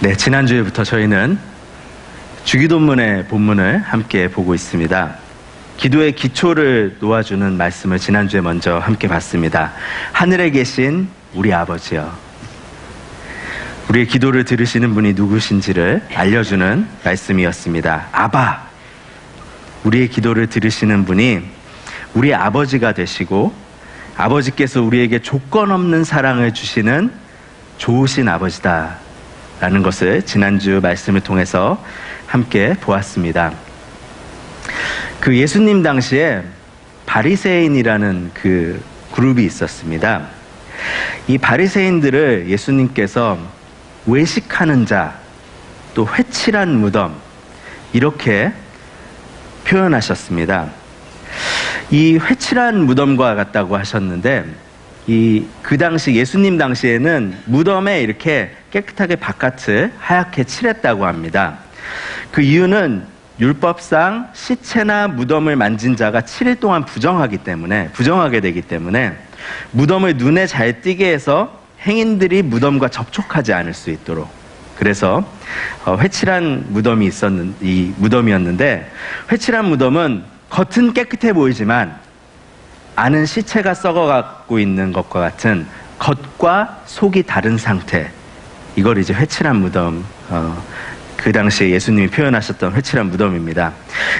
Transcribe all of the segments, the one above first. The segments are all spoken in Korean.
네, 지난주에부터 저희는 주기도문의 본문을 함께 보고 있습니다. 기도의 기초를 놓아주는 말씀을 지난주에 먼저 함께 봤습니다. 하늘에 계신 우리 아버지여. 우리의 기도를 들으시는 분이 누구신지를 알려주는 말씀이었습니다. 아바. 우리의 기도를 들으시는 분이 우리의 아버지가 되시고 아버지께서 우리에게 조건 없는 사랑을 주시는 좋으신 아버지다 라는 것을 지난주 말씀을 통해서 함께 보았습니다. 그 예수님 당시에 바리새인이라는 그 그룹이 있었습니다. 이 바리새인들을 예수님께서 외식하는 자, 또 회칠한 무덤 이렇게 표현하셨습니다. 이 회칠한 무덤과 같다고 하셨는데 그 당시 예수님 당시에는 무덤에 이렇게 깨끗하게 바깥을 하얗게 칠했다고 합니다. 그 이유는 율법상 시체나 무덤을 만진 자가 7일 동안 부정하게 되기 때문에 무덤을 눈에 잘 띄게 해서 행인들이 무덤과 접촉하지 않을 수 있도록, 그래서 회칠한 무덤이었는데 회칠한 무덤은 겉은 깨끗해 보이지만 안은 시체가 썩어가고 있는 것과 같은 겉과 속이 다른 상태, 이걸 이제 회칠한 무덤, 그 당시에 예수님이 표현하셨던 회칠한 무덤입니다.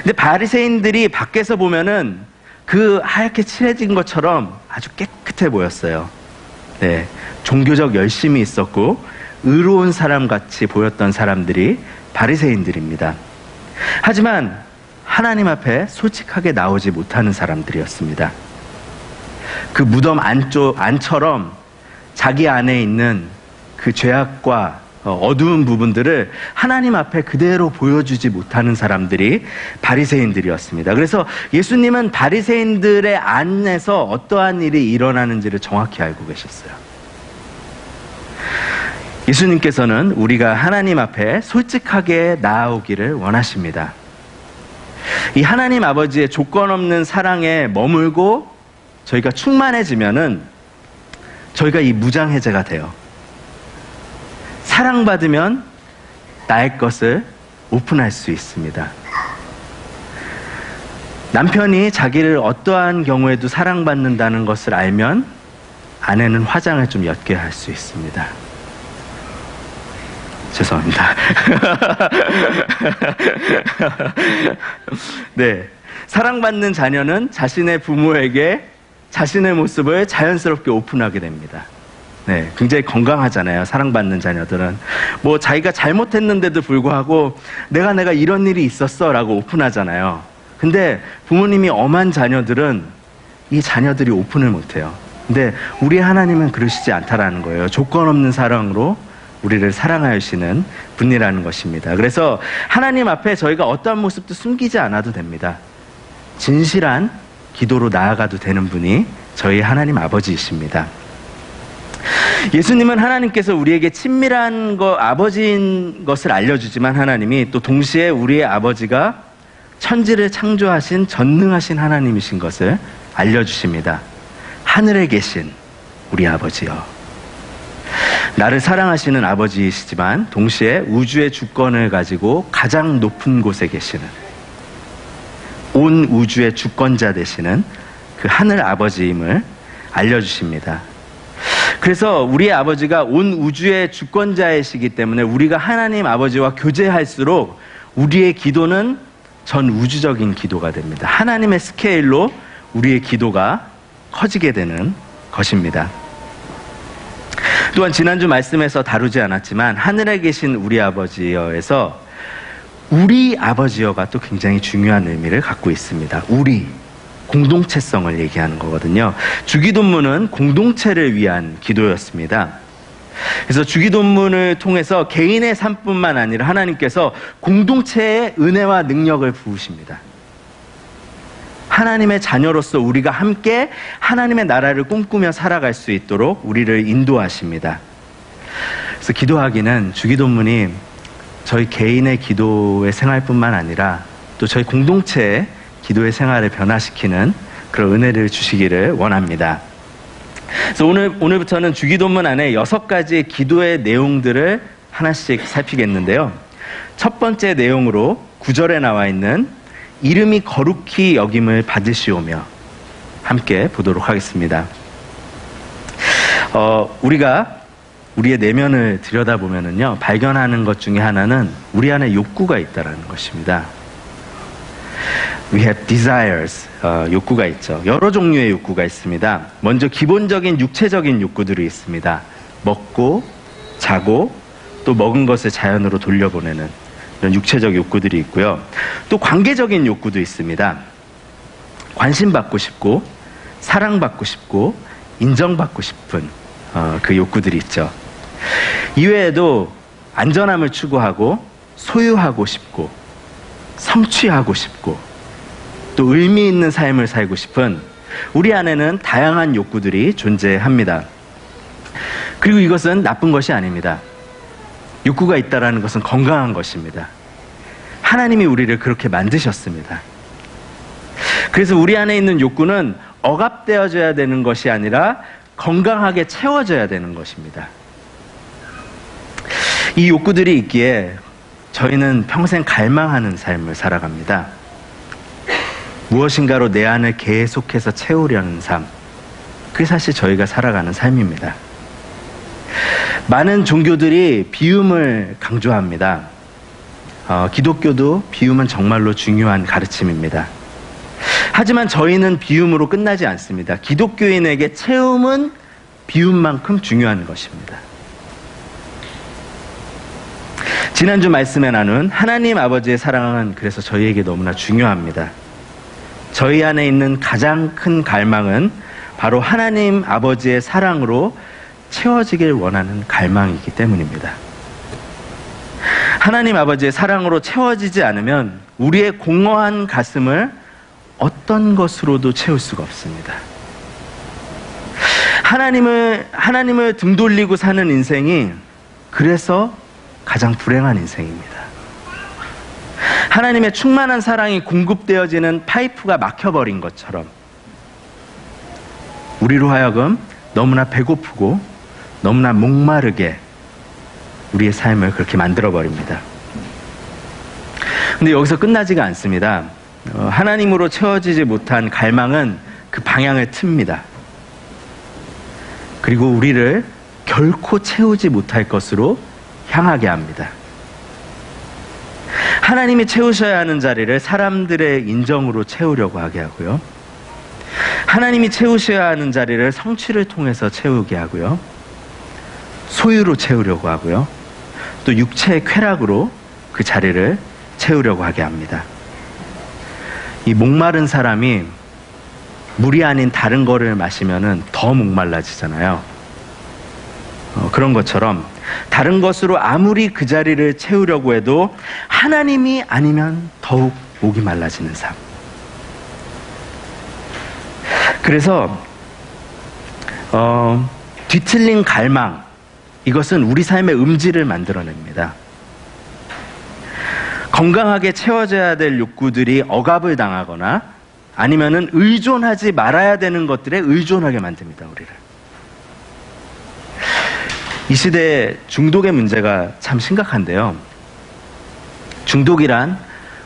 근데 바리새인들이 밖에서 보면은 그 하얗게 칠해진 것처럼 아주 깨끗해 보였어요. 네, 종교적 열심이 있었고 의로운 사람같이 보였던 사람들이 바리새인들입니다. 하지만 하나님 앞에 솔직하게 나오지 못하는 사람들이었습니다. 그 무덤 안처럼 자기 안에 있는 그 죄악과 어두운 부분들을 하나님 앞에 그대로 보여주지 못하는 사람들이 바리새인들이었습니다. 그래서 예수님은 바리새인들의 안에서 어떠한 일이 일어나는지를 정확히 알고 계셨어요. 예수님께서는 우리가 하나님 앞에 솔직하게 나아오기를 원하십니다. 이 하나님 아버지의 조건 없는 사랑에 머물고 저희가 충만해지면은 저희가 이 무장해제가 돼요. 사랑받으면 나의 것을 오픈할 수 있습니다. 남편이 자기를 어떠한 경우에도 사랑받는다는 것을 알면 아내는 화장을 좀 옅게 할 수 있습니다. 죄송합니다. 네, 사랑받는 자녀는 자신의 부모에게 자신의 모습을 자연스럽게 오픈하게 됩니다. 네, 굉장히 건강하잖아요. 사랑받는 자녀들은 뭐 자기가 잘못했는데도 불구하고 내가 이런 일이 있었어 라고 오픈하잖아요. 근데 부모님이 엄한 자녀들은 이 자녀들이 오픈을 못해요. 근데 우리 하나님은 그러시지 않다라는 거예요. 조건 없는 사랑으로 우리를 사랑하시는 분이라는 것입니다. 그래서 하나님 앞에 저희가 어떠한 모습도 숨기지 않아도 됩니다. 진실한 기도로 나아가도 되는 분이 저희 하나님 아버지이십니다. 예수님은 하나님께서 우리에게 친밀한 아버지인 것을 알려주지만 하나님이 또 동시에 우리의 아버지가 천지를 창조하신 전능하신 하나님이신 것을 알려주십니다. 하늘에 계신 우리 아버지여. 나를 사랑하시는 아버지이시지만 동시에 우주의 주권을 가지고 가장 높은 곳에 계시는, 온 우주의 주권자 되시는 그 하늘 아버지임을 알려주십니다. 그래서 우리의 아버지가 온 우주의 주권자이시기 때문에 우리가 하나님 아버지와 교제할수록 우리의 기도는 전 우주적인 기도가 됩니다. 하나님의 스케일로 우리의 기도가 커지게 되는 것입니다. 또한 지난주 말씀에서 다루지 않았지만 하늘에 계신 우리 아버지여에서 우리 아버지여가 또 굉장히 중요한 의미를 갖고 있습니다. 우리, 공동체성을 얘기하는 거거든요. 주기도문은 공동체를 위한 기도였습니다. 그래서 주기도문을 통해서 개인의 삶뿐만 아니라 하나님께서 공동체의 은혜와 능력을 부으십니다. 하나님의 자녀로서 우리가 함께 하나님의 나라를 꿈꾸며 살아갈 수 있도록 우리를 인도하십니다. 그래서 기도하기는 주기도문이 저희 개인의 기도의 생활뿐만 아니라 또 저희 공동체의 기도의 생활을 변화시키는 그런 은혜를 주시기를 원합니다. 그래서 오늘부터는 주기도문 안에 6가지의 기도의 내용들을 하나씩 살피겠는데요. 첫 번째 내용으로 9절에 나와 있는 이름이 거룩히 여김을 받으시오며 함께 보도록 하겠습니다. 우리가 우리의 내면을 들여다보면은요, 발견하는 것 중에 하나는 우리 안에 욕구가 있다는 것입니다. We have desires, 욕구가 있죠. 여러 종류의 욕구가 있습니다. 먼저 기본적인 육체적인 욕구들이 있습니다. 먹고, 자고, 또 먹은 것을 자연으로 돌려보내는 이런 육체적 욕구들이 있고요. 또 관계적인 욕구도 있습니다. 관심받고 싶고, 사랑받고 싶고, 인정받고 싶은 그 욕구들이 있죠. 이외에도 안전함을 추구하고, 소유하고 싶고, 성취하고 싶고, 또 의미 있는 삶을 살고 싶은 우리 안에는 다양한 욕구들이 존재합니다. 그리고 이것은 나쁜 것이 아닙니다. 욕구가 있다는 것은 건강한 것입니다. 하나님이 우리를 그렇게 만드셨습니다. 그래서 우리 안에 있는 욕구는 억압되어져야 되는 것이 아니라 건강하게 채워져야 되는 것입니다. 이 욕구들이 있기에 저희는 평생 갈망하는 삶을 살아갑니다. 무엇인가로 내 안을 계속해서 채우려는 삶, 그게 사실 저희가 살아가는 삶입니다. 많은 종교들이 비움을 강조합니다. 기독교도 비움은 정말로 중요한 가르침입니다. 하지만 저희는 비움으로 끝나지 않습니다. 기독교인에게 채움은 비움만큼 중요한 것입니다. 지난주 말씀에 나눈 하나님 아버지의 사랑은 그래서 저희에게 너무나 중요합니다. 저희 안에 있는 가장 큰 갈망은 바로 하나님 아버지의 사랑으로 채워지길 원하는 갈망이기 때문입니다. 하나님 아버지의 사랑으로 채워지지 않으면 우리의 공허한 가슴을 어떤 것으로도 채울 수가 없습니다. 하나님을 등 돌리고 사는 인생이 그래서 가장 불행한 인생입니다. 하나님의 충만한 사랑이 공급되어지는 파이프가 막혀버린 것처럼 우리로 하여금 너무나 배고프고 너무나 목마르게 우리의 삶을 그렇게 만들어버립니다. 근데 여기서 끝나지가 않습니다. 하나님으로 채워지지 못한 갈망은 그 방향을 틉니다. 그리고 우리를 결코 채우지 못할 것으로 향하게 합니다. 하나님이 채우셔야 하는 자리를 사람들의 인정으로 채우려고 하게 하고요. 하나님이 채우셔야 하는 자리를 성취를 통해서 채우게 하고요. 소유로 채우려고 하고요. 또 육체의 쾌락으로 그 자리를 채우려고 하게 합니다. 이 목마른 사람이 물이 아닌 다른 거를 마시면은 더 목말라지잖아요. 그런 것처럼 다른 것으로 아무리 그 자리를 채우려고 해도 하나님이 아니면 더욱 목이 말라지는 삶. 그래서 뒤틀린 갈망, 이것은 우리 삶의 음지를 만들어냅니다. 건강하게 채워져야 될 욕구들이 억압을 당하거나 아니면은 의존하지 말아야 되는 것들에 의존하게 만듭니다, 우리를. 이 시대의 중독의 문제가 참 심각한데요. 중독이란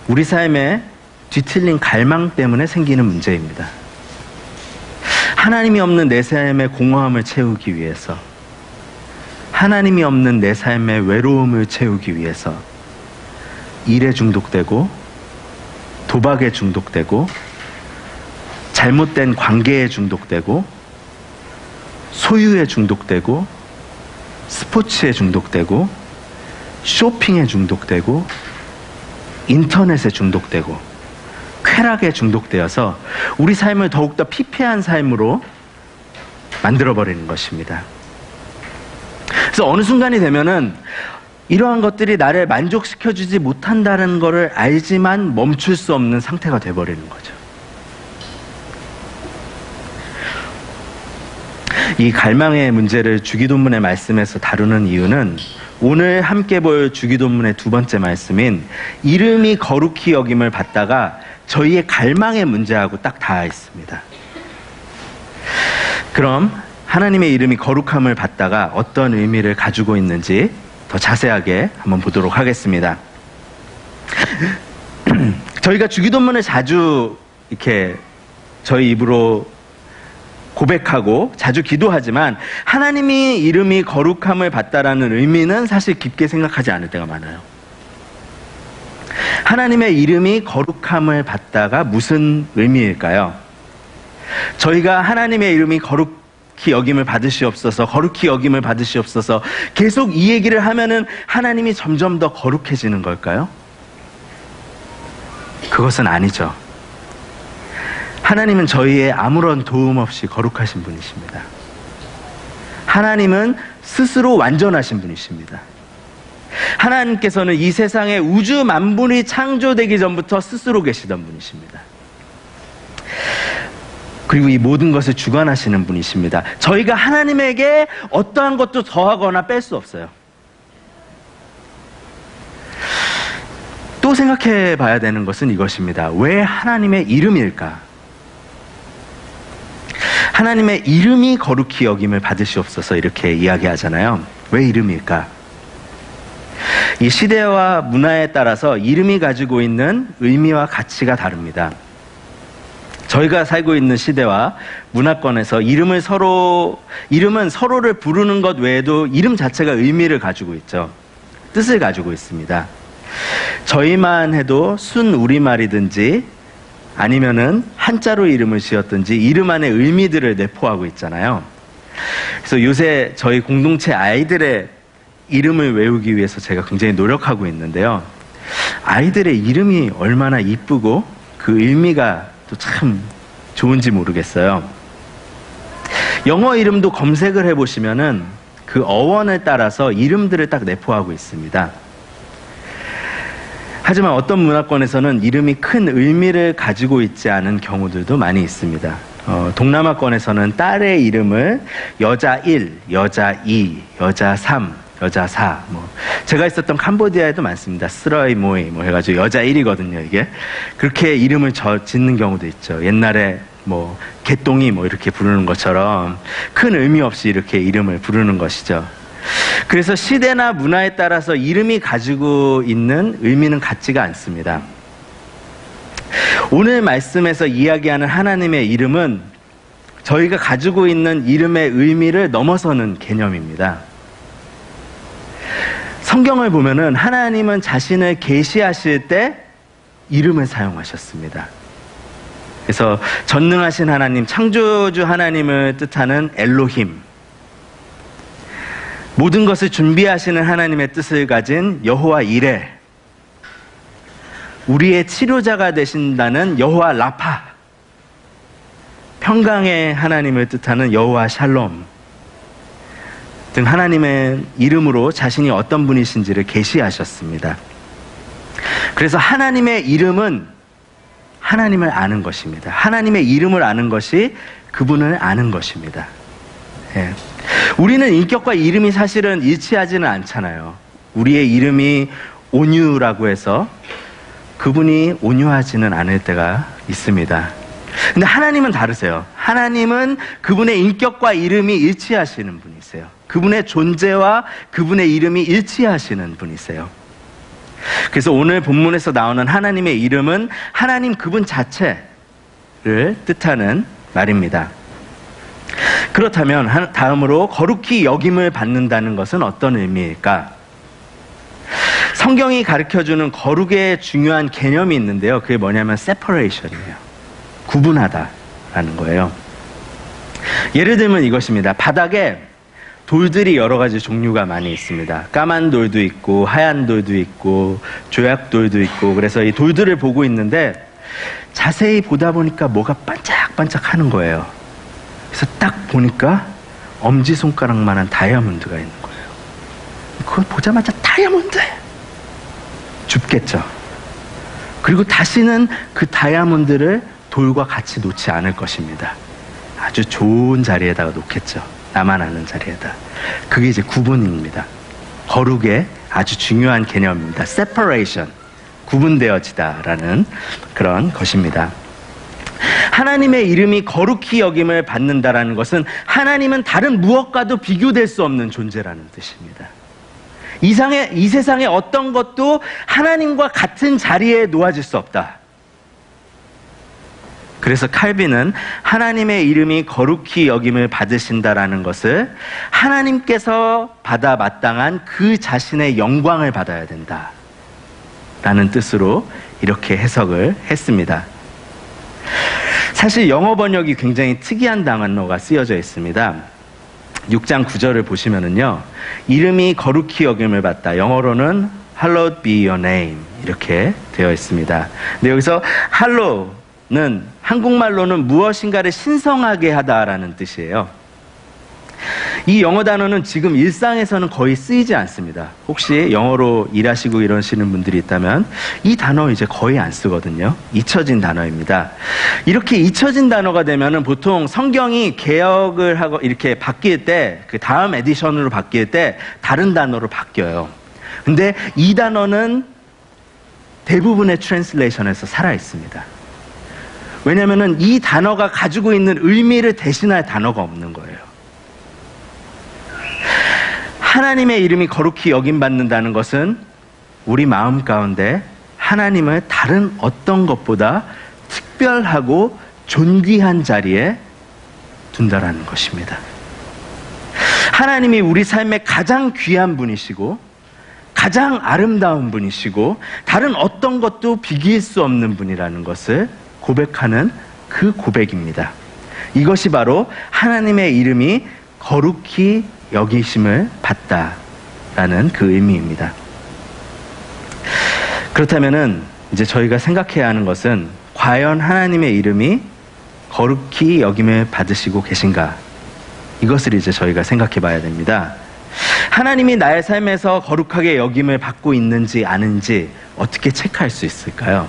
우리 삶에 뒤틀린 갈망 때문에 생기는 문제입니다. 하나님이 없는 내 삶의 공허함을 채우기 위해서, 하나님이 없는 내 삶의 외로움을 채우기 위해서 일에 중독되고, 도박에 중독되고, 잘못된 관계에 중독되고, 소유에 중독되고, 스포츠에 중독되고, 쇼핑에 중독되고, 인터넷에 중독되고, 쾌락에 중독되어서 우리 삶을 더욱더 피폐한 삶으로 만들어버리는 것입니다. 그래서 어느 순간이 되면은 이러한 것들이 나를 만족시켜주지 못한다는 것을 알지만 멈출 수 없는 상태가 돼버리는 거죠. 이 갈망의 문제를 주기도문의 말씀에서 다루는 이유는 오늘 함께 볼 주기도문의 두 번째 말씀인 이름이 거룩히 여김을 받다가 저희의 갈망의 문제하고 딱 닿아 있습니다. 그럼 하나님의 이름이 거룩함을 받다가 어떤 의미를 가지고 있는지 더 자세하게 한번 보도록 하겠습니다. 저희가 주기도문을 자주 이렇게 저희 입으로 고백하고 자주 기도하지만 하나님이 이름이 거룩함을 받다라는 의미는 사실 깊게 생각하지 않을 때가 많아요. 하나님의 이름이 거룩함을 받다가 무슨 의미일까요? 저희가 하나님의 이름이 거룩히 여김을 받으시옵소서, 거룩히 여김을 받으시옵소서 계속 이 얘기를 하면은 하나님이 점점 더 거룩해지는 걸까요? 그것은 아니죠. 하나님은 저희의 아무런 도움 없이 거룩하신 분이십니다. 하나님은 스스로 완전하신 분이십니다. 하나님께서는 이 세상에 우주 만물이 창조되기 전부터 스스로 계시던 분이십니다. 그리고 이 모든 것을 주관하시는 분이십니다. 저희가 하나님에게 어떠한 것도 더하거나 뺄 수 없어요. 또 생각해 봐야 되는 것은 이것입니다. 왜 하나님의 이름일까? 하나님의 이름이 거룩히 여김을 받으시옵소서 이렇게 이야기하잖아요. 왜 이름일까? 이 시대와 문화에 따라서 이름이 가지고 있는 의미와 가치가 다릅니다. 저희가 살고 있는 시대와 문화권에서 이름은 서로를 부르는 것 외에도 이름 자체가 의미를 가지고 있죠. 뜻을 가지고 있습니다. 저희만 해도 순 우리말이든지 아니면은 한자로 이름을 지었든지 이름 안에 의미들을 내포하고 있잖아요. 그래서 요새 저희 공동체 아이들의 이름을 외우기 위해서 제가 굉장히 노력하고 있는데요. 아이들의 이름이 얼마나 이쁘고 그 의미가 또 참 좋은지 모르겠어요. 영어 이름도 검색을 해보시면은 그 어원을 따라서 이름들을 딱 내포하고 있습니다. 하지만 어떤 문화권에서는 이름이 큰 의미를 가지고 있지 않은 경우들도 많이 있습니다. 동남아권에서는 딸의 이름을 여자 1, 여자 2, 여자 3, 여자 4, 제가 있었던 캄보디아에도 많습니다. 스러이 모이 해가지고 여자 1이거든요, 이게. 그렇게 이름을 짓는 경우도 있죠. 옛날에 개똥이 이렇게 부르는 것처럼 큰 의미 없이 이렇게 이름을 부르는 것이죠. 그래서 시대나 문화에 따라서 이름이 가지고 있는 의미는 같지가 않습니다. 오늘 말씀에서 이야기하는 하나님의 이름은 저희가 가지고 있는 이름의 의미를 넘어서는 개념입니다. 성경을 보면은 하나님은 자신을 계시하실 때 이름을 사용하셨습니다. 그래서 전능하신 하나님, 창조주 하나님을 뜻하는 엘로힘, 모든 것을 준비하시는 하나님의 뜻을 가진 여호와 이레, 우리의 치료자가 되신다는 여호와 라파, 평강의 하나님을 뜻하는 여호와 샬롬 등 하나님의 이름으로 자신이 어떤 분이신지를 계시하셨습니다. 그래서 하나님의 이름은 하나님을 아는 것입니다. 하나님의 이름을 아는 것이 그분을 아는 것입니다. 예. 우리는 인격과 이름이 사실은 일치하지는 않잖아요. 우리의 이름이 온유라고 해서 그분이 온유하지는 않을 때가 있습니다. 근데 하나님은 다르세요. 하나님은 그분의 인격과 이름이 일치하시는 분이세요. 그분의 존재와 그분의 이름이 일치하시는 분이세요. 그래서 오늘 본문에서 나오는 하나님의 이름은 하나님 그분 자체를 뜻하는 말입니다. 그렇다면 다음으로 거룩히 여김을 받는다는 것은 어떤 의미일까? 성경이 가르쳐주는 거룩의 중요한 개념이 있는데요. 그게 뭐냐면 separation이에요. 구분하다라는 거예요. 예를 들면 이것입니다. 바닥에 돌들이 여러 가지 종류가 많이 있습니다. 까만 돌도 있고 하얀 돌도 있고 조약돌도 있고, 그래서 이 돌들을 보고 있는데 자세히 보다 보니까 뭐가 반짝반짝 하는 거예요. 그래서 딱 보니까 엄지손가락만한 다이아몬드가 있는 거예요. 그걸 보자마자 다이아몬드! 줍겠죠. 그리고 다시는 그 다이아몬드를 돌과 같이 놓지 않을 것입니다. 아주 좋은 자리에다가 놓겠죠. 나만 아는 자리에다. 그게 이제 구분입니다. 거룩의 아주 중요한 개념입니다. separation, 구분되어지다라는 그런 것입니다. 하나님의 이름이 거룩히 여김을 받는다라는 것은 하나님은 다른 무엇과도 비교될 수 없는 존재라는 뜻입니다. 이 세상의 어떤 것도 하나님과 같은 자리에 놓아질 수 없다. 그래서 칼빈은 하나님의 이름이 거룩히 여김을 받으신다라는 것을 하나님께서 받아 마땅한 그 자신의 영광을 받아야 된다 라는 뜻으로 이렇게 해석을 했습니다. 사실 영어 번역이 굉장히 특이한 단어가 쓰여져 있습니다. 6장 9절을 보시면은요, 이름이 거룩히 여김을 받다, 영어로는 hallowed be your name 이렇게 되어 있습니다. 근데 여기서 hallow는 한국말로는 무엇인가를 신성하게 하다라는 뜻이에요. 이 영어 단어는 지금 일상에서는 거의 쓰이지 않습니다. 혹시 영어로 일하시고 이러시는 분들이 있다면 이 단어 이제 거의 안 쓰거든요. 잊혀진 단어입니다. 이렇게 잊혀진 단어가 되면은 보통 성경이 개역을 하고 이렇게 바뀔 때, 그 다음 에디션으로 바뀔 때 다른 단어로 바뀌어요. 근데 이 단어는 대부분의 트랜슬레이션에서 살아 있습니다. 왜냐면은 이 단어가 가지고 있는 의미를 대신할 단어가 없는 거예요. 하나님의 이름이 거룩히 여김받는다는 것은 우리 마음 가운데 하나님을 다른 어떤 것보다 특별하고 존귀한 자리에 둔다라는 것입니다. 하나님이 우리 삶의 가장 귀한 분이시고 가장 아름다운 분이시고 다른 어떤 것도 비길 수 없는 분이라는 것을 고백하는 그 고백입니다. 이것이 바로 하나님의 이름이 거룩히 여기심을 받다라는 그 의미입니다. 그렇다면은 이제 저희가 생각해야 하는 것은 과연 하나님의 이름이 거룩히 여김을 받으시고 계신가? 이것을 이제 저희가 생각해 봐야 됩니다. 하나님이 나의 삶에서 거룩하게 여김을 받고 있는지 아닌지 어떻게 체크할 수 있을까요?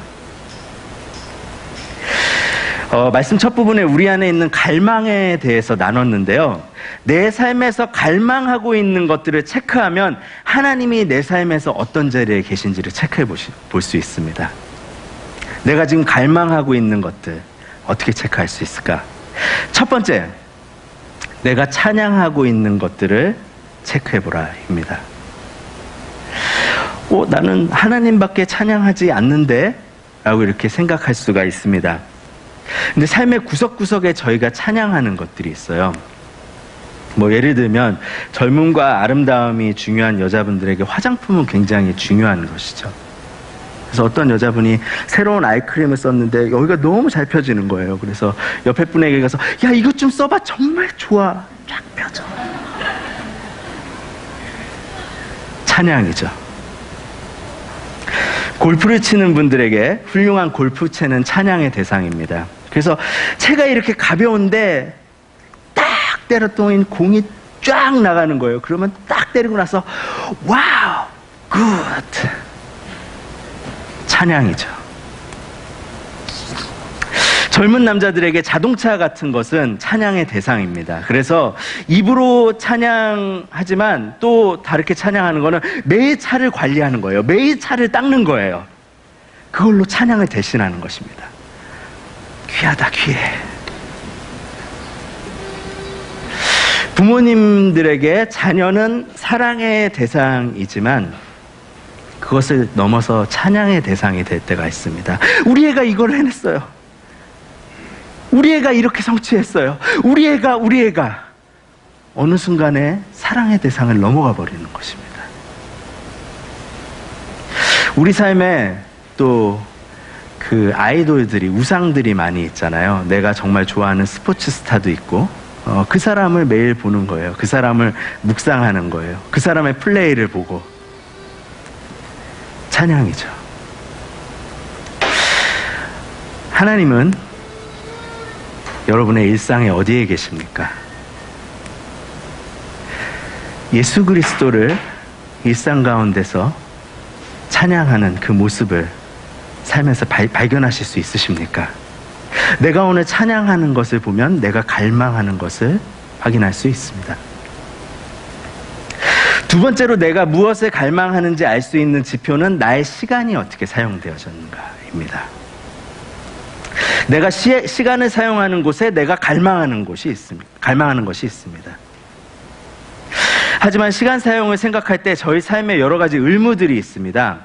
말씀 첫 부분에 우리 안에 있는 갈망에 대해서 나눴는데요. 내 삶에서 갈망하고 있는 것들을 체크하면 하나님이 내 삶에서 어떤 자리에 계신지를 체크해 볼 수 있습니다. 내가 지금 갈망하고 있는 것들 어떻게 체크할 수 있을까? 첫 번째, 내가 찬양하고 있는 것들을 체크해 보라입니다. 나는 하나님밖에 찬양하지 않는데? 라고 이렇게 생각할 수가 있습니다. 근데 삶의 구석구석에 저희가 찬양하는 것들이 있어요. 예를 들면 젊음과 아름다움이 중요한 여자분들에게 화장품은 굉장히 중요한 것이죠. 그래서 어떤 여자분이 새로운 아이크림을 썼는데 여기가 너무 잘 펴지는 거예요. 그래서 옆에 분에게 가서 야, 이것 좀 써봐, 정말 좋아, 쫙 펴져. 찬양이죠. 골프를 치는 분들에게 훌륭한 골프채는 찬양의 대상입니다. 그래서 채가 이렇게 가벼운데 딱 때렸더니 공이 쫙 나가는 거예요. 그러면 딱 때리고 나서 와우, 굿, 찬양이죠. 젊은 남자들에게 자동차 같은 것은 찬양의 대상입니다. 그래서 입으로 찬양하지만 또 다르게 찬양하는 거는 매일 차를 관리하는 거예요. 매일 차를 닦는 거예요. 그걸로 찬양을 대신하는 것입니다. 귀하다, 귀해. 부모님들에게 자녀는 사랑의 대상이지만 그것을 넘어서 찬양의 대상이 될 때가 있습니다. 우리 애가 이걸 해냈어요. 우리 애가 이렇게 성취했어요. 우리 애가 어느 순간에 사랑의 대상을 넘어가 버리는 것입니다. 우리 삶에 또 그 아이돌들이, 우상들이 많이 있잖아요. 내가 정말 좋아하는 스포츠 스타도 있고 그 사람을 매일 보는 거예요. 그 사람을 묵상하는 거예요. 그 사람의 플레이를 보고 찬양이죠. 하나님은 여러분의 일상에 어디에 계십니까? 예수 그리스도를 일상 가운데서 찬양하는 그 모습을 삶에서 발견하실 수 있으십니까? 내가 오늘 찬양하는 것을 보면 내가 갈망하는 것을 확인할 수 있습니다. 두 번째로 내가 무엇을 갈망하는지 알 수 있는 지표는 나의 시간이 어떻게 사용되어졌는가입니다. 내가 시간을 사용하는 곳에 내가 갈망하는 것이 있습니다. 하지만 시간 사용을 생각할 때 저희 삶에 여러 가지 의무들이 있습니다.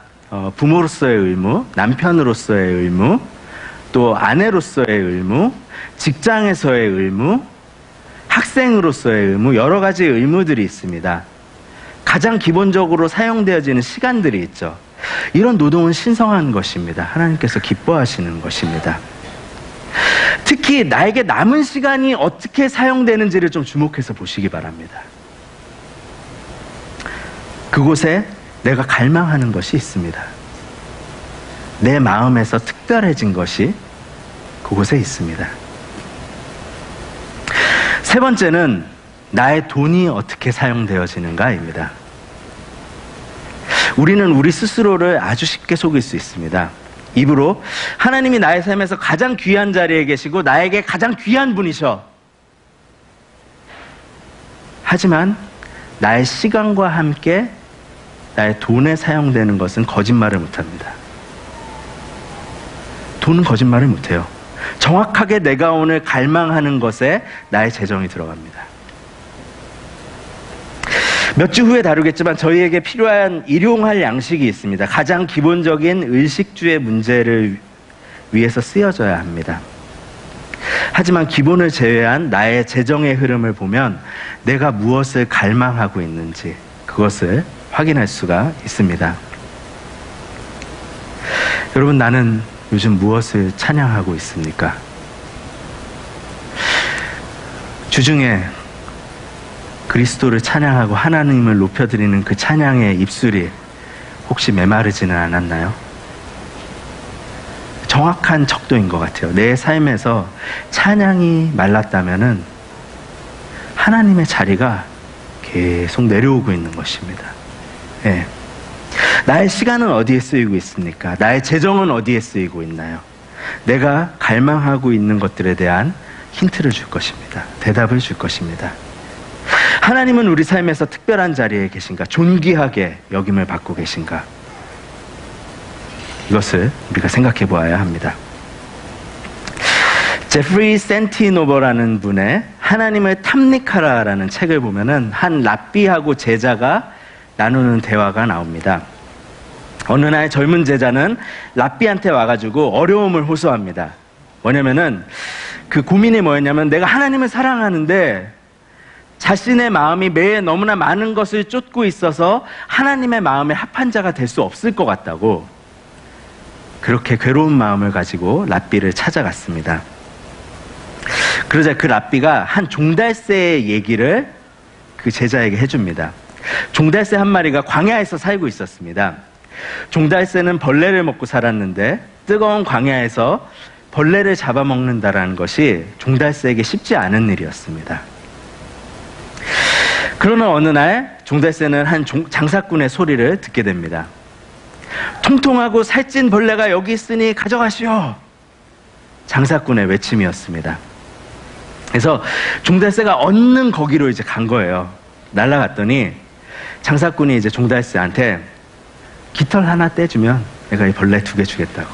부모로서의 의무, 남편으로서의 의무, 또 아내로서의 의무, 직장에서의 의무, 학생으로서의 의무, 여러 가지 의무들이 있습니다. 가장 기본적으로 사용되어지는 시간들이 있죠. 이런 노동은 신성한 것입니다. 하나님께서 기뻐하시는 것입니다. 특히 나에게 남은 시간이 어떻게 사용되는지를 좀 주목해서 보시기 바랍니다. 그곳에 내가 갈망하는 것이 있습니다. 내 마음에서 특별해진 것이 그곳에 있습니다. 세 번째는 나의 돈이 어떻게 사용되어지는가입니다. 우리는 우리 스스로를 아주 쉽게 속일 수 있습니다. 입으로 하나님이 나의 삶에서 가장 귀한 자리에 계시고 나에게 가장 귀한 분이셔. 하지만 나의 시간과 함께 나의 돈에 사용되는 것은 거짓말을 못합니다. 돈은 거짓말을 못해요. 정확하게 내가 오늘 갈망하는 것에 나의 재정이 들어갑니다. 몇 주 후에 다루겠지만 저희에게 필요한 일용할 양식이 있습니다. 가장 기본적인 의식주의 문제를 위해서 쓰여져야 합니다. 하지만 기본을 제외한 나의 재정의 흐름을 보면 내가 무엇을 갈망하고 있는지 그것을 확인할 수가 있습니다. 여러분, 나는 요즘 무엇을 찬양하고 있습니까? 주중에 그리스도를 찬양하고 하나님을 높여드리는 그 찬양의 입술이 혹시 메마르지는 않았나요? 정확한 척도인 것 같아요. 내 삶에서 찬양이 말랐다면은 하나님의 자리가 계속 내려오고 있는 것입니다. 예. 나의 시간은 어디에 쓰이고 있습니까? 나의 재정은 어디에 쓰이고 있나요? 내가 갈망하고 있는 것들에 대한 힌트를 줄 것입니다. 대답을 줄 것입니다. 하나님은 우리 삶에서 특별한 자리에 계신가? 존귀하게 여김을 받고 계신가? 이것을 우리가 생각해 보아야 합니다. 제프리 센티노버라는 분의 하나님을 탐닉하라라는 책을 보면은 한 랍비하고 제자가 나누는 대화가 나옵니다. 어느 날 젊은 제자는 랍비한테 와가지고 어려움을 호소합니다. 뭐냐면은 그 고민이 뭐였냐면 내가 하나님을 사랑하는데 자신의 마음이 매일 너무나 많은 것을 쫓고 있어서 하나님의 마음에 합한 자가 될 수 없을 것 같다고 그렇게 괴로운 마음을 가지고 랍비를 찾아갔습니다. 그러자 그 랍비가 한 종달새의 얘기를 그 제자에게 해줍니다. 종달새 한 마리가 광야에서 살고 있었습니다. 종달새는 벌레를 먹고 살았는데 뜨거운 광야에서 벌레를 잡아먹는다라는 것이 종달새에게 쉽지 않은 일이었습니다. 그러나 어느 날 종달새는 한 장사꾼의 소리를 듣게 됩니다. 통통하고 살찐 벌레가 여기 있으니 가져가시오. 장사꾼의 외침이었습니다. 그래서 종달새가 얻는 거기로 이제 간 거예요. 날아갔더니 장사꾼이 이제 종달새한테 깃털 하나 떼주면 내가 이 벌레 2개 주겠다고.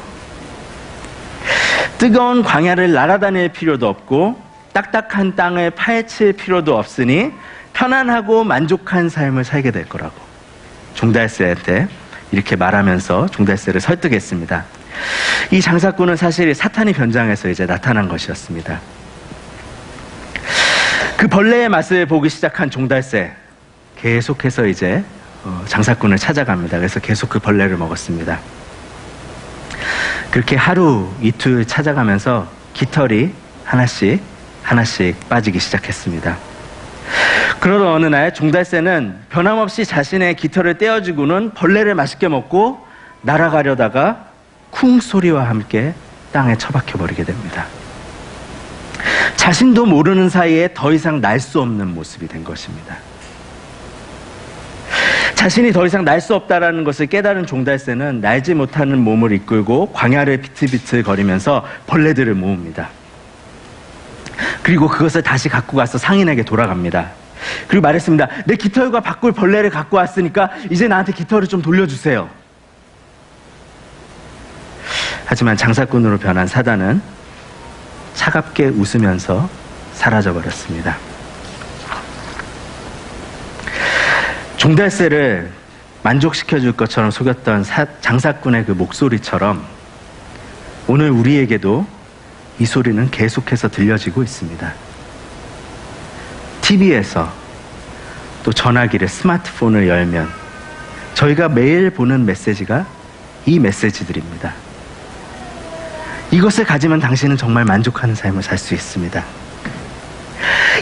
뜨거운 광야를 날아다닐 필요도 없고 딱딱한 땅을 파헤칠 필요도 없으니 편안하고 만족한 삶을 살게 될 거라고 종달새한테 이렇게 말하면서 종달새를 설득했습니다. 이 장사꾼은 사실 사탄이 변장해서 이제 나타난 것이었습니다. 그 벌레의 맛을 보기 시작한 종달새 계속해서 이제 장사꾼을 찾아갑니다. 그래서 계속 그 벌레를 먹었습니다. 그렇게 하루 이틀 찾아가면서 깃털이 하나씩 빠지기 시작했습니다. 그러던 어느 날 종달새는 변함없이 자신의 깃털을 떼어주고는 벌레를 맛있게 먹고 날아가려다가 쿵 소리와 함께 땅에 처박혀 버리게 됩니다. 자신도 모르는 사이에 더 이상 날 수 없는 모습이 된 것입니다. 자신이 더 이상 날 수 없다라는 것을 깨달은 종달새는 날지 못하는 몸을 이끌고 광야를 비틀비틀 거리면서 벌레들을 모읍니다. 그리고 그것을 다시 갖고 가서 상인에게 돌아갑니다. 그리고 말했습니다. 내 깃털과 바꿀 벌레를 갖고 왔으니까 이제 나한테 깃털을 좀 돌려주세요. 하지만 장사꾼으로 변한 사단은 차갑게 웃으면서 사라져버렸습니다. 종달새를 만족시켜줄 것처럼 속였던 장사꾼의 그 목소리처럼 오늘 우리에게도 이 소리는 계속해서 들려지고 있습니다. TV에서 또 전화기를, 스마트폰을 열면 저희가 매일 보는 메시지가 이 메시지들입니다. 이것을 가지면 당신은 정말 만족하는 삶을 살 수 있습니다.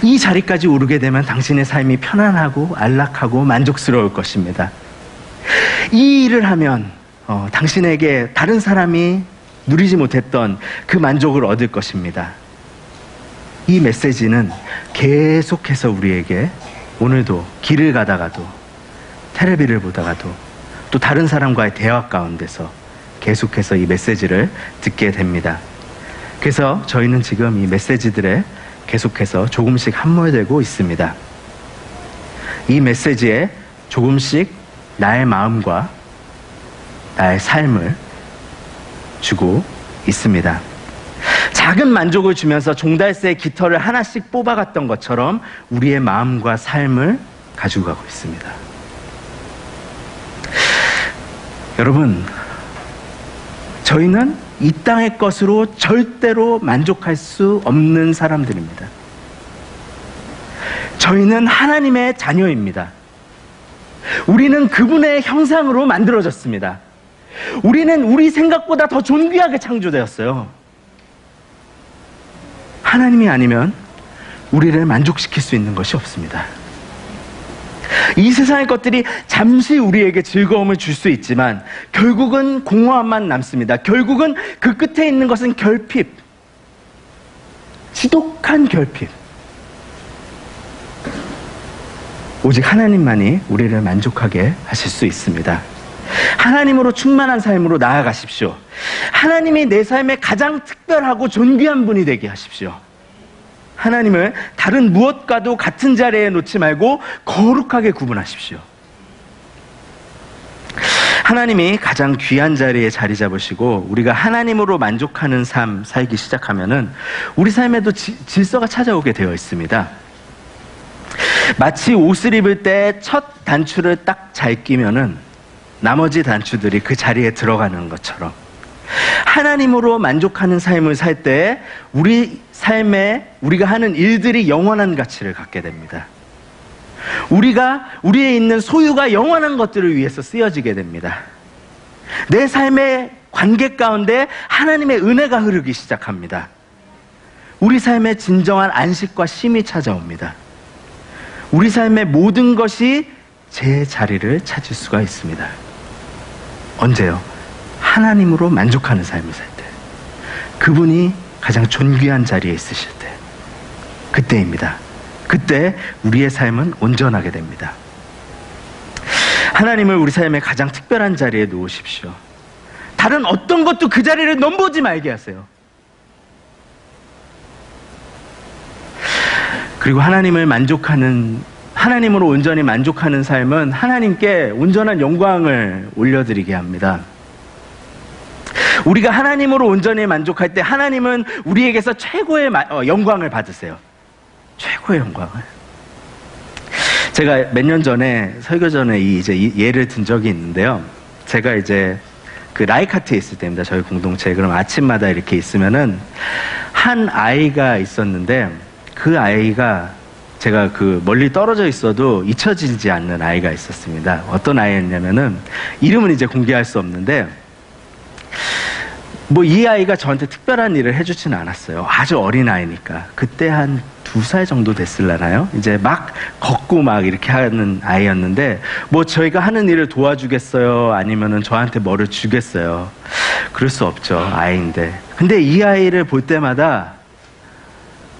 이 자리까지 오르게 되면 당신의 삶이 편안하고 안락하고 만족스러울 것입니다. 이 일을 하면 당신에게 다른 사람이 누리지 못했던 그 만족을 얻을 것입니다. 이 메시지는 계속해서 우리에게 오늘도 길을 가다가도, 텔레비를 보다가도, 또 다른 사람과의 대화 가운데서 계속해서 이 메시지를 듣게 됩니다. 그래서 저희는 지금 이 메시지들에 계속해서 조금씩 함몰되고 있습니다. 이 메시지에 조금씩 나의 마음과 나의 삶을 주고 있습니다. 작은 만족을 주면서 종달새의 깃털을 하나씩 뽑아갔던 것처럼 우리의 마음과 삶을 가지고 가고 있습니다. 여러분, 저희는 이 땅의 것으로 절대로 만족할 수 없는 사람들입니다. 저희는 하나님의 자녀입니다. 우리는 그분의 형상으로 만들어졌습니다. 우리는 우리 생각보다 더 존귀하게 창조되었어요. 하나님이 아니면 우리를 만족시킬 수 있는 것이 없습니다. 이 세상의 것들이 잠시 우리에게 즐거움을 줄 수 있지만 결국은 공허함만 남습니다. 결국은 그 끝에 있는 것은 결핍, 지독한 결핍. 오직 하나님만이 우리를 만족하게 하실 수 있습니다. 하나님으로 충만한 삶으로 나아가십시오. 하나님이 내 삶의 가장 특별하고 존귀한 분이 되게 하십시오. 하나님을 다른 무엇과도 같은 자리에 놓지 말고 거룩하게 구분하십시오. 하나님이 가장 귀한 자리에 자리 잡으시고 우리가 하나님으로 만족하는 삶 살기 시작하면은 우리 삶에도 질서가 찾아오게 되어 있습니다. 마치 옷을 입을 때 첫 단추를 딱 잘 끼면은 나머지 단추들이 그 자리에 들어가는 것처럼 하나님으로 만족하는 삶을 살 때 우리 삶에 우리가 하는 일들이 영원한 가치를 갖게 됩니다. 우리에 있는 소유가 영원한 것들을 위해서 쓰여지게 됩니다. 내 삶의 관계 가운데 하나님의 은혜가 흐르기 시작합니다. 우리 삶에 진정한 안식과 쉼이 찾아옵니다. 우리 삶의 모든 것이 제 자리를 찾을 수가 있습니다. 언제요? 하나님으로 만족하는 삶을 살 때, 그분이 가장 존귀한 자리에 있으실 때, 그때입니다. 그때 우리의 삶은 온전하게 됩니다. 하나님을 우리 삶의 가장 특별한 자리에 놓으십시오. 다른 어떤 것도 그 자리를 넘보지 말게 하세요. 그리고 하나님으로 온전히 만족하는 삶은 하나님께 온전한 영광을 올려드리게 합니다. 우리가 하나님으로 온전히 만족할 때 하나님은 우리에게서 최고의 영광을 받으세요. 최고의 영광을. 제가 몇 년 전에 설교전에 이제 예를 든 적이 있는데요. 제가 이제 그 라이카트에 있을 때입니다. 저희 공동체. 그럼 아침마다 이렇게 있으면은 한 아이가 있었는데 그 아이가 제가 그 멀리 떨어져 있어도 잊혀지지 않는 아이가 있었습니다. 어떤 아이였냐면은 이름은 이제 공개할 수 없는데 뭐 이 아이가 저한테 특별한 일을 해주지는 않았어요. 아주 어린 아이니까. 그때 한 2살 정도 됐을라나요? 이제 막 걷고 막 이렇게 하는 아이였는데 뭐 저희가 하는 일을 도와주겠어요? 아니면은 저한테 뭐를 주겠어요? 그럴 수 없죠. 아이인데. 근데 이 아이를 볼 때마다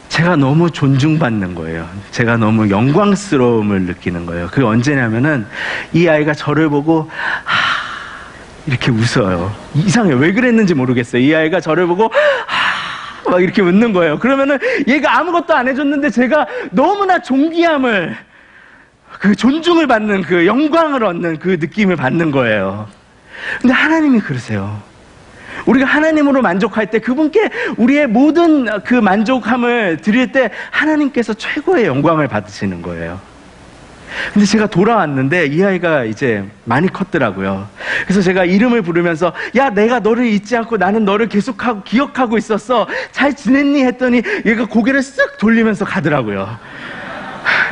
제가 너무 존중받는 거예요. 제가 너무 영광스러움을 느끼는 거예요. 그게 언제냐면은 이 아이가 저를 보고 이렇게 웃어요. 이상해요. 왜 그랬는지 모르겠어요. 이 아이가 저를 보고 막 이렇게 웃는 거예요. 그러면은 얘가 아무것도 안 해줬는데 제가 너무나 존귀함을, 그 존중을 받는, 그 영광을 얻는 그 느낌을 받는 거예요. 근데 하나님이 그러세요. 우리가 하나님으로 만족할 때 그분께 우리의 모든 그 만족함을 드릴 때 하나님께서 최고의 영광을 받으시는 거예요. 근데 제가 돌아왔는데 이 아이가 이제 많이 컸더라고요. 그래서 제가 이름을 부르면서 야, 내가 너를 잊지 않고 나는 너를 계속하고 기억하고 있었어. 잘 지냈니? 했더니 얘가 고개를 쓱 돌리면서 가더라고요.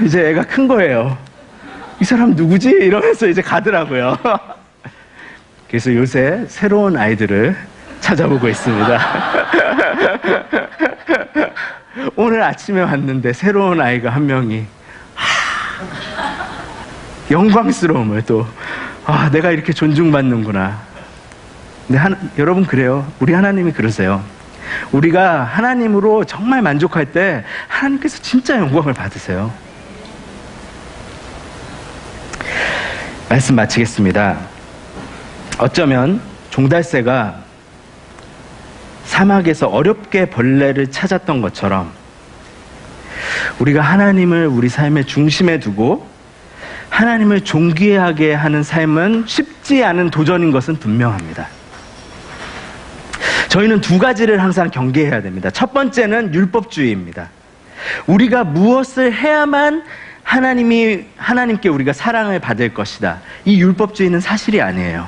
이제 애가 큰 거예요. 이 사람 누구지? 이러면서 이제 가더라고요. 그래서 요새 새로운 아이들을 찾아보고 있습니다. 오늘 아침에 왔는데 새로운 아이가 한 명이 영광스러움을 또 내가 이렇게 존중받는구나. 근데 여러분 그래요. 우리 하나님이 그러세요. 우리가 하나님으로 정말 만족할 때 하나님께서 진짜 영광을 받으세요. 말씀 마치겠습니다. 어쩌면 종달새가 사막에서 어렵게 벌레를 찾았던 것처럼 우리가 하나님을 우리 삶의 중심에 두고 하나님을 존귀하게 하는 삶은 쉽지 않은 도전인 것은 분명합니다. 저희는 두 가지를 항상 경계해야 됩니다. 첫 번째는 율법주의입니다. 우리가 무엇을 해야만 하나님께 우리가 사랑을 받을 것이다. 이 율법주의는 사실이 아니에요.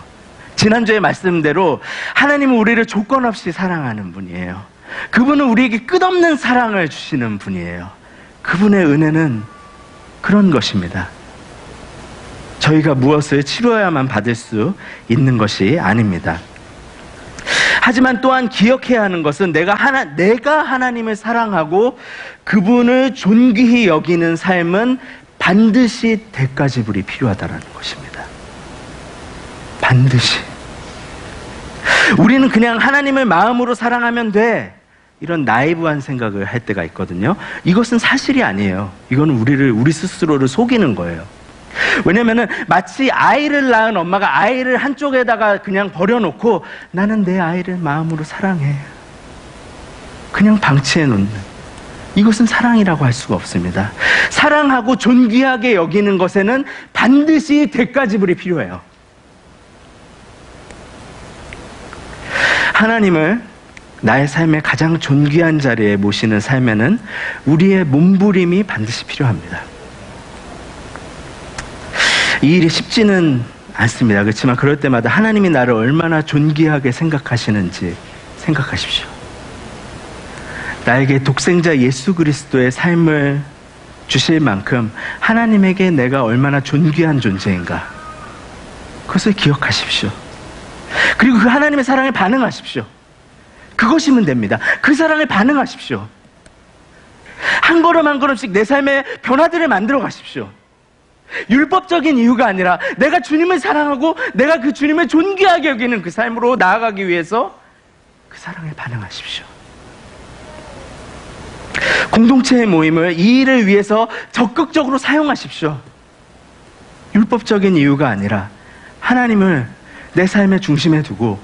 지난주에 말씀대로 하나님은 우리를 조건 없이 사랑하는 분이에요. 그분은 우리에게 끝없는 사랑을 주시는 분이에요. 그분의 은혜는 그런 것입니다. 저희가 무엇을 치루어야만 받을 수 있는 것이 아닙니다. 하지만 또한 기억해야 하는 것은 내가 하나님을 사랑하고 그분을 존귀히 여기는 삶은 반드시 대가지불이 필요하다는 것입니다. 반드시. 우리는 그냥 하나님을 마음으로 사랑하면 돼. 이런 나이브한 생각을 할 때가 있거든요. 이것은 사실이 아니에요. 이건 우리 스스로를 속이는 거예요. 왜냐면은 마치 아이를 낳은 엄마가 아이를 한쪽에다가 그냥 버려놓고 나는 내 아이를 마음으로 사랑해. 그냥 방치해 놓는. 이것은 사랑이라고 할 수가 없습니다. 사랑하고 존귀하게 여기는 것에는 반드시 대가지불이 필요해요. 하나님을 나의 삶의 가장 존귀한 자리에 모시는 삶에는 우리의 몸부림이 반드시 필요합니다. 이 일이 쉽지는 않습니다. 그렇지만 그럴 때마다 하나님이 나를 얼마나 존귀하게 생각하시는지 생각하십시오. 나에게 독생자 예수 그리스도의 삶을 주실 만큼 하나님에게 내가 얼마나 존귀한 존재인가, 그것을 기억하십시오. 그리고 그 하나님의 사랑에 반응하십시오. 그것이면 됩니다. 그 사랑에 반응하십시오. 한 걸음 한 걸음씩 내 삶의 변화들을 만들어 가십시오. 율법적인 이유가 아니라 내가 주님을 사랑하고 내가 그 주님을 존귀하게 여기는 그 삶으로 나아가기 위해서 그 사랑에 반응하십시오. 공동체의 모임을 이 일을 위해서 적극적으로 사용하십시오. 율법적인 이유가 아니라 하나님을 내 삶의 중심에 두고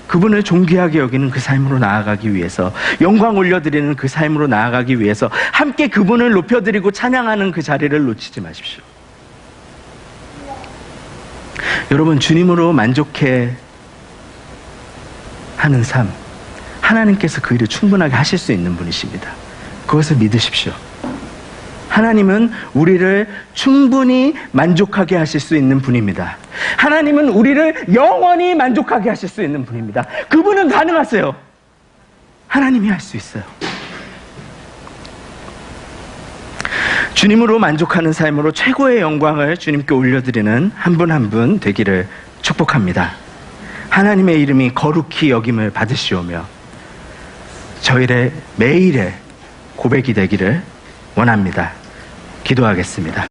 그분을 존귀하게 여기는 그 삶으로 나아가기 위해서, 영광 올려드리는 그 삶으로 나아가기 위해서 함께 그분을 높여드리고 찬양하는 그 자리를 놓치지 마십시오. 여러분, 주님으로 만족해 하는 삶, 하나님께서 그 일을 충분하게 하실 수 있는 분이십니다. 그것을 믿으십시오. 하나님은 우리를 충분히 만족하게 하실 수 있는 분입니다. 하나님은 우리를 영원히 만족하게 하실 수 있는 분입니다. 그분은 가능하세요. 하나님이 할 수 있어요. 주님으로 만족하는 삶으로 최고의 영광을 주님께 올려드리는 한 분 한 분 되기를 축복합니다. 하나님의 이름이 거룩히 여김을 받으시오며 저희의 매일의 고백이 되기를 원합니다. 기도하겠습니다.